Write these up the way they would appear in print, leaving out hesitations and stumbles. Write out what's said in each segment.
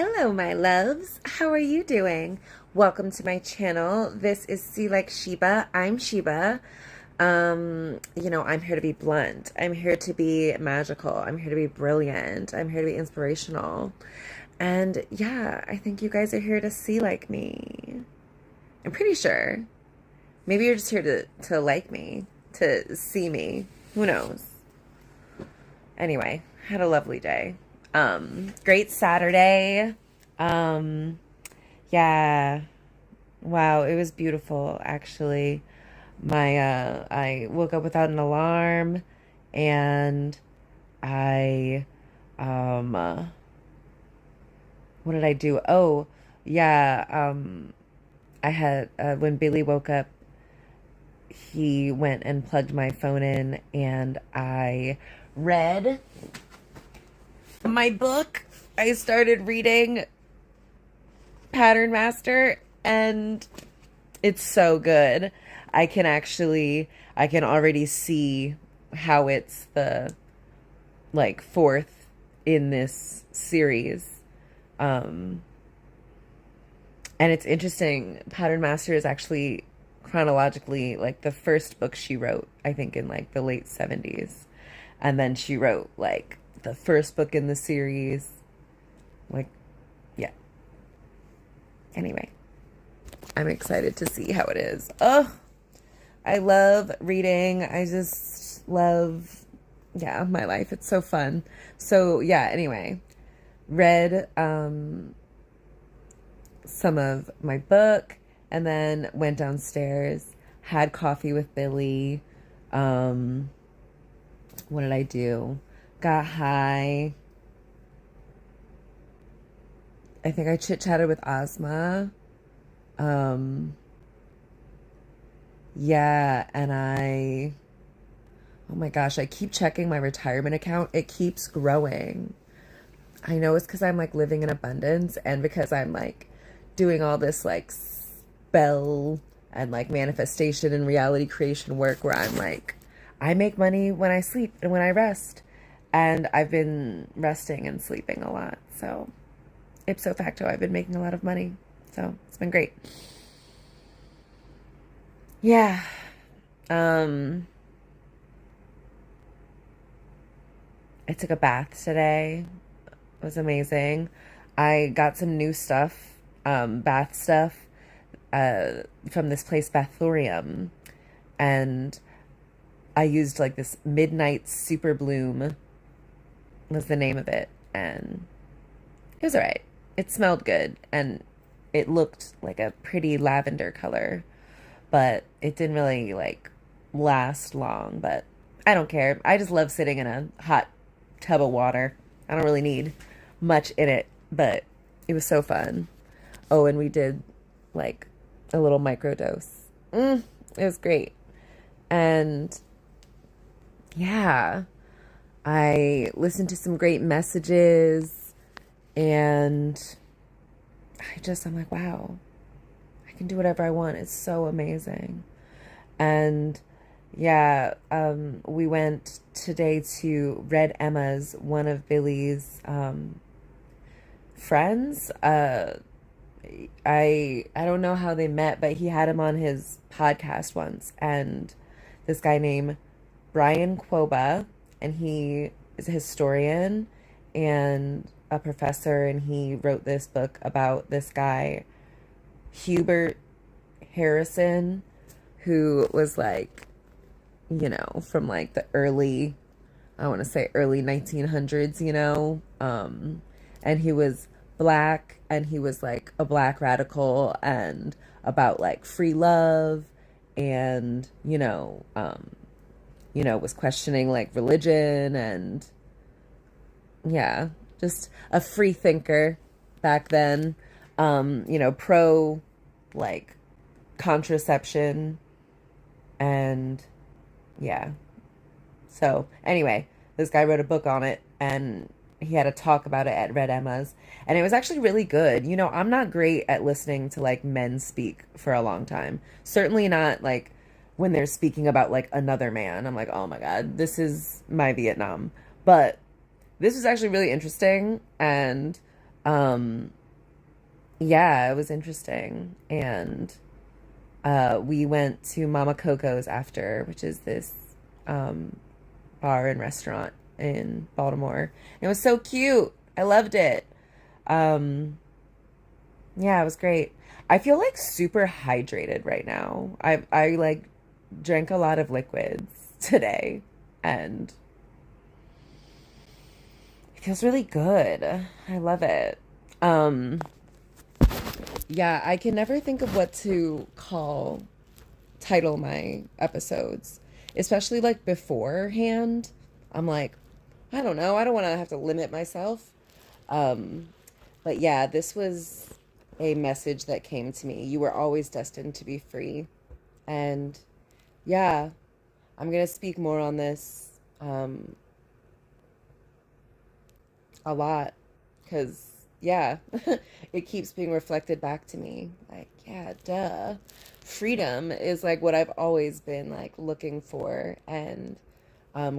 Hello, my loves. How are you doing? Welcome to my channel. This is See Like Sheba. I'm Sheba. I'm here to be blunt. I'm here to be magical. I'm here to be brilliant. I'm here to be inspirational. And yeah, I think you guys are here to see like me. I'm pretty sure. Maybe you're just here to like me, to see me. Who knows? Anyway, had a lovely day. Great Saturday. Yeah. Wow, it was beautiful actually. I woke up without an alarm and I what did I do? Oh, yeah, I had when Billy woke up, he went and plugged my phone in and I read my book. I started reading Pattern Master and it's so good. I can already see how it's the like fourth in this series. And it's interesting. Pattern Master is actually chronologically like the first book she wrote, I think in like the late 70s. And then she wrote like the first book in the series. Like, yeah. Anyway, I'm excited to see how it is. Oh, I love reading. I just love, yeah, my life. It's so fun. So, yeah, anyway, read some of my book and then went downstairs, had coffee with Billy. What did I do? Got high. I think I chit-chatted with Ozma. Yeah, and oh my gosh, I keep checking my retirement account. It keeps growing. I know it's because I'm like living in abundance and because I'm like doing all this like spell and like manifestation and reality creation work where I'm like, I make money when I sleep and when I rest. And I've been resting and sleeping a lot. So ipso facto, I've been making a lot of money. So it's been great. Yeah. I took a bath today. It was amazing. I got some new stuff, bath stuff, from this place, Bathorium. And I used like this Midnight Super Bloom was the name of it. And it was all right. It smelled good. And it looked like a pretty lavender color. But it didn't really like last long. But I don't care. I just love sitting in a hot tub of water. I don't really need much in it. But it was so fun. Oh, and we did like a little microdose. It was great. And yeah, I listened to some great messages and I'm like, wow, I can do whatever I want. It's so amazing. And yeah, we went today to Red Emma's, one of Billy's friends. I don't know how they met, but he had him on his podcast once, and this guy named Brian Quoba, and he is a historian and a professor, and he wrote this book about this guy, Hubert Harrison, who was like, from like the early, I want to say early 1900s, and he was black and he was like a black radical and about like free love and, was questioning like religion and yeah, just a free thinker back then, pro like contraception and yeah. So anyway, this guy wrote a book on it and he had a talk about it at Red Emma's and it was actually really good. I'm not great at listening to like men speak for a long time. Certainly not like when they're speaking about like another man. I'm like, oh my God, this is my Vietnam. But this was actually really interesting and Um, yeah, it was interesting. And we went to Mama Coco's after, which is this um, bar and restaurant in Baltimore. It was so cute. I loved it. Um, yeah, it was great. I feel like super hydrated right now. I like drank a lot of liquids today, and it feels really good. I love it. Um, yeah, I can never think of what to title my episodes, especially like beforehand. I'm like, I don't know. I don't want to have to limit myself. Um, but yeah, this was a message that came to me. You were always destined to be free. And yeah, I'm going to speak more on this a lot because, yeah, it keeps being reflected back to me. Like, yeah, duh. Freedom is like what I've always been like looking for and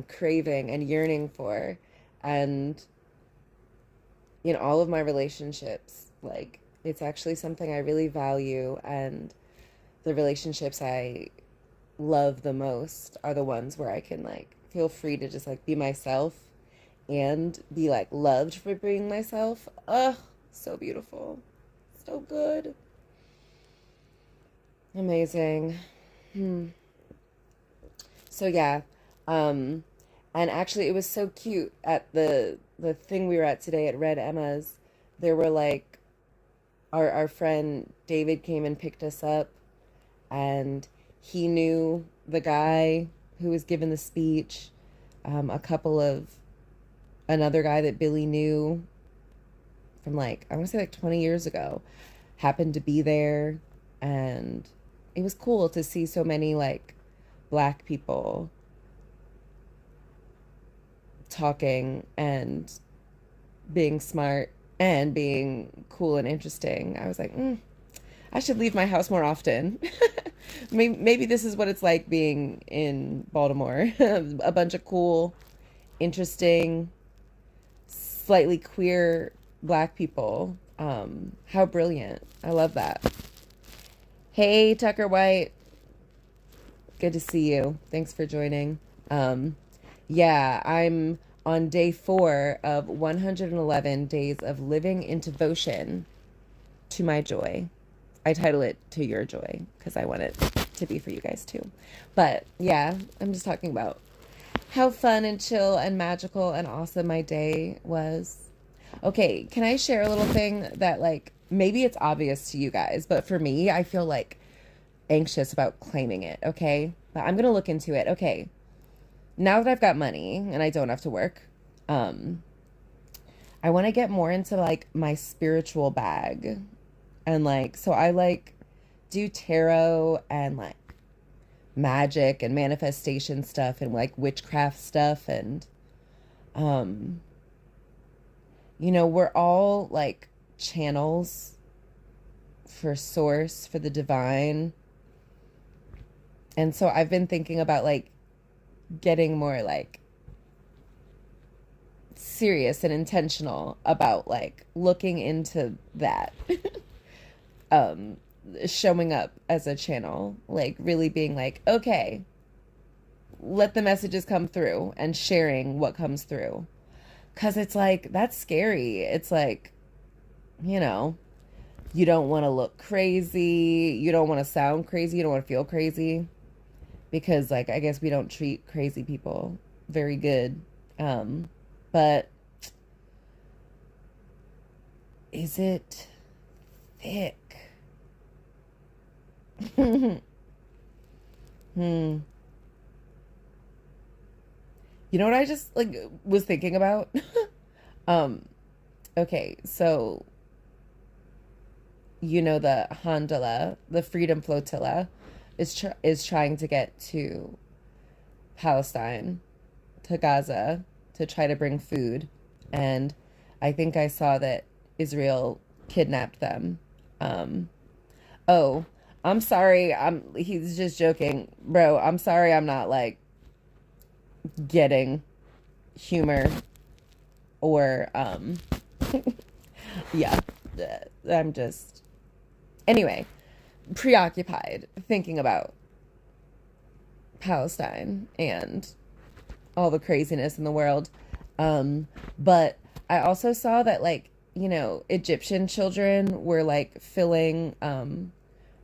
craving and yearning for. And in all of my relationships, like, it's actually something I really value. And the relationships I love the most are the ones where I can like feel free to just like be myself and be like loved for being myself. Ugh, so beautiful. So good. Amazing. Hmm. So yeah, um, and actually it was so cute at the thing we were at today at Red Emma's. There were like our friend David came and picked us up, and he knew the guy who was giving the speech. A couple of another guy that Billy knew from like I want to say like 20 years ago happened to be there, and it was cool to see so many like black people talking and being smart and being cool and interesting. I was like, I should leave my house more often. Maybe this is what it's like being in Baltimore. A bunch of cool, interesting, slightly queer black people. How brilliant. I love that. Hey, Tucker White. Good to see you. Thanks for joining. Yeah, I'm on day 4 of 111 days of living in devotion to my joy. I title it To Your Joy because I want it to be for you guys too. But yeah, I'm just talking about how fun and chill and magical and awesome my day was. Okay, can I share a little thing that like maybe it's obvious to you guys, but for me, I feel like anxious about claiming it, okay? But I'm gonna look into it. Okay. Now that I've got money and I don't have to work, I want to get more into like my spiritual bag. And like, so I like do tarot and like magic and manifestation stuff and like witchcraft stuff. And, um, we're all like channels for source, for the divine. And so I've been thinking about like getting more like serious and intentional about like looking into that. um Showing up as a channel, like really being like, okay, let the messages come through and sharing what comes through, because it's like that's scary. It's like, you know you don't want to look crazy, you don't want to sound crazy, you don't want to feel crazy, because like I guess we don't treat crazy people very good. But is it thick? Hmm. You know what I just like was thinking about? um okay, so the Handala, the Freedom Flotilla is trying to get to Palestine, to Gaza, to try to bring food. And I think I saw that Israel kidnapped them. Oh, I'm sorry. He's just joking. Bro, I'm sorry I'm not like getting humor or Yeah. I'm just, anyway, preoccupied thinking about Palestine and all the craziness in the world. But I also saw that, like, Egyptian children were like filling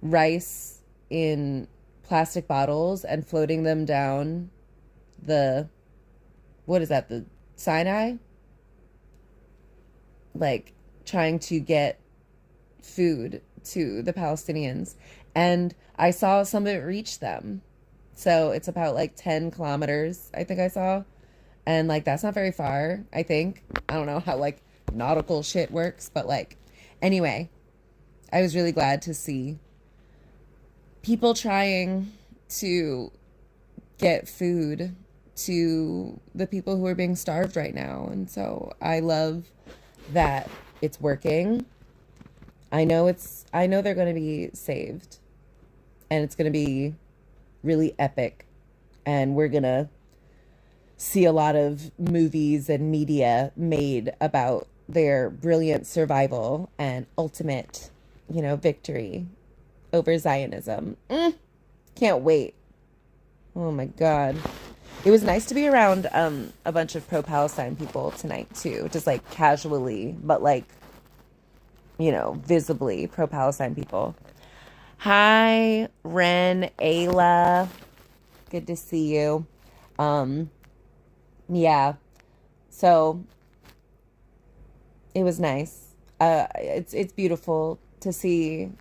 rice in plastic bottles and floating them down the, what is that, the Sinai? Like, trying to get food to the Palestinians. And I saw some of it reach them. So it's about like 10 kilometers, I think I saw. And like, that's not very far, I think. I don't know how like nautical shit works, but like, anyway, I was really glad to see people trying to get food to the people who are being starved right now. And so I love that it's working. I know they're going to be saved, and it's going to be really epic, and we're going to see a lot of movies and media made about their brilliant survival and ultimate, victory over Zionism. Can't wait. Oh my God. It was nice to be around a bunch of pro-Palestine people tonight too, just like casually, but like, visibly pro-Palestine people. Hi, Ren, Ayla. Good to see you. Yeah. So it was nice. It's beautiful to see.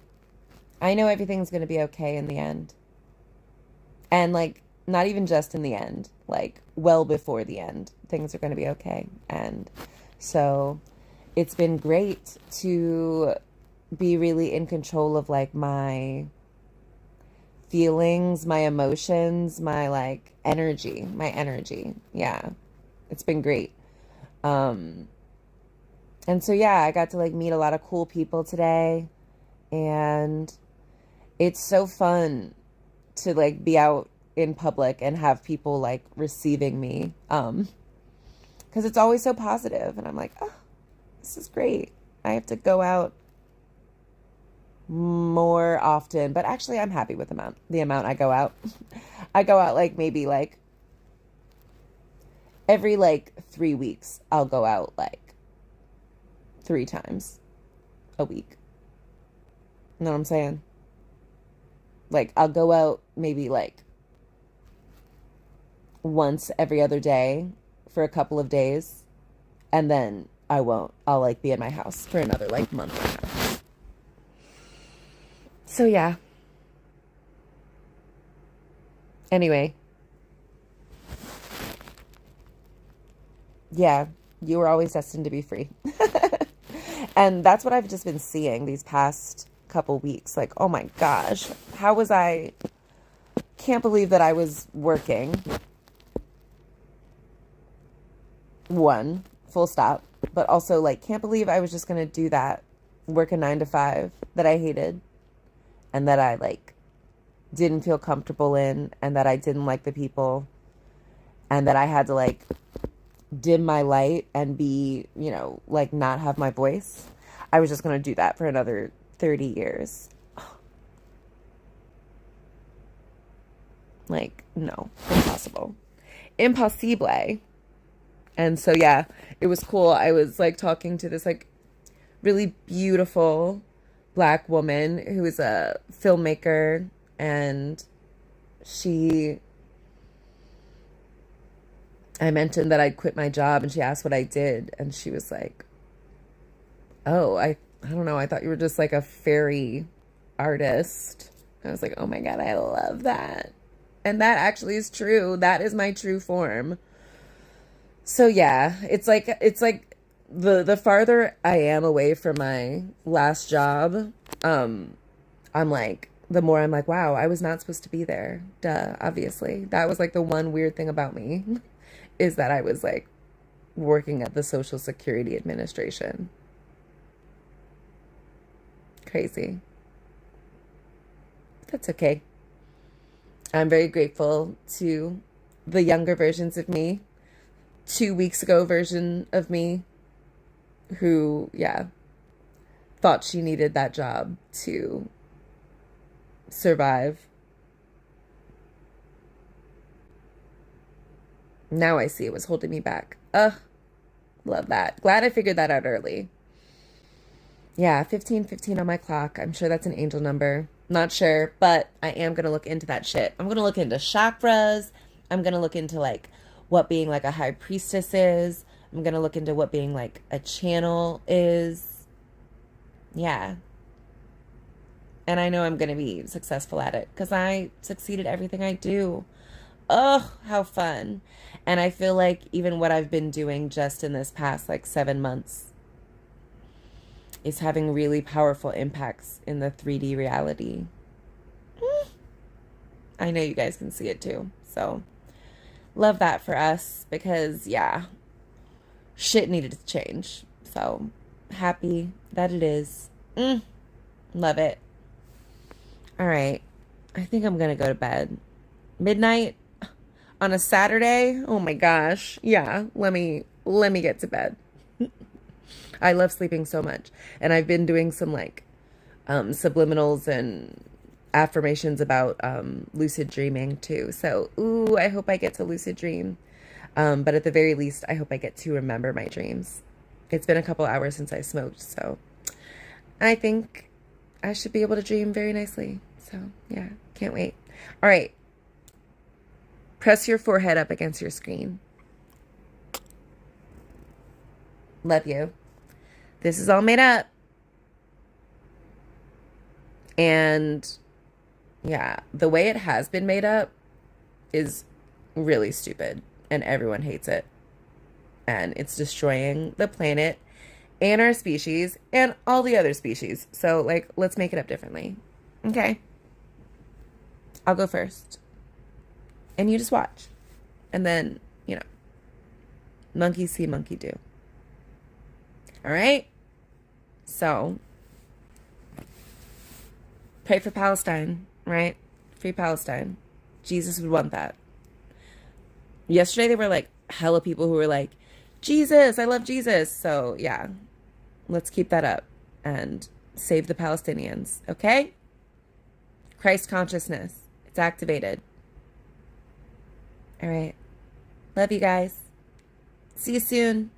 I know everything's going to be okay in the end. And like, not even just in the end, like well before the end, things are going to be okay. And so it's been great to be really in control of like my feelings, my emotions, my like my energy. Yeah. It's been great. And so yeah, I got to like meet a lot of cool people today, and it's so fun to like be out in public and have people like receiving me. Because it's always so positive, and I'm like, oh, this is great. I have to go out more often, but actually I'm happy with the amount I go out. I go out like maybe like every like 3 weeks. I'll go out like 3 times a week. You know what I'm saying? Like, I'll go out maybe like once every other day for a couple of days, and then I won't. I'll like be in my house for another like month and a half. So yeah. Anyway. Yeah, you were always destined to be free. And that's what I've just been seeing these past couple weeks. Like, oh my gosh, can't believe that I was working. One, full stop. But also, like, can't believe I was just going to do that, work a 9 to 5 that I hated and that I, like, didn't feel comfortable in, and that I didn't like the people, and that I had to, like, dim my light and be, like, not have my voice. I was just going to do that for another 30 years. Like, no, impossible. Impossible. And so, yeah, it was cool. I was, like, talking to this, like, really beautiful Black woman who is a filmmaker, and I mentioned that I'd quit my job, and she asked what I did, and she was like, oh, I don't know, I thought you were just like a fairy artist. I was like, oh my God, I love that. And that actually is true. That is my true form. So yeah, it's like the farther I am away from my last job, I'm like, the more I'm like, wow, I was not supposed to be there. Duh, obviously. That was like the one weird thing about me, is that I was like working at the Social Security Administration. Crazy. That's okay. I'm very grateful to the younger versions of me, 2 weeks ago version of me, who, yeah, thought she needed that job to survive. Now I see it was holding me back. Ugh, love that. Glad I figured that out early. Yeah, 15:15 on my clock. I'm sure that's an angel number. Not sure, but I am going to look into that shit. I'm going to look into chakras. I'm going to look into like what being like a high priestess is. I'm going to look into what being like a channel is. Yeah. And I know I'm going to be successful at it because I succeed at everything I do. Oh, how fun. And I feel like even what I've been doing just in this past like 7 months is having really powerful impacts in the 3D reality. I know you guys can see it too. So love that for us because, yeah, shit needed to change. So happy that it is. Love it. All right. I think I'm going to go to bed. Midnight on a Saturday? Oh my gosh. Yeah, let me get to bed. I love sleeping so much. And I've been doing some like subliminals and affirmations about lucid dreaming too. So, ooh, I hope I get to lucid dream. But at the very least, I hope I get to remember my dreams. It's been a couple hours since I smoked, so I think I should be able to dream very nicely. So, yeah, can't wait. All right. Press your forehead up against your screen. Love you. This is all made up. And yeah, the way it has been made up is really stupid and everyone hates it. And it's destroying the planet and our species and all the other species. So like, let's make it up differently. Okay. I'll go first. And you just watch. And then, you know, monkey see, monkey do. All right? So, pray for Palestine, right? Free Palestine. Jesus would want that. Yesterday, there were like hella people who were like, Jesus, I love Jesus. So, yeah, let's keep that up and save the Palestinians, okay? Christ consciousness. It's activated. All right. Love you guys. See you soon.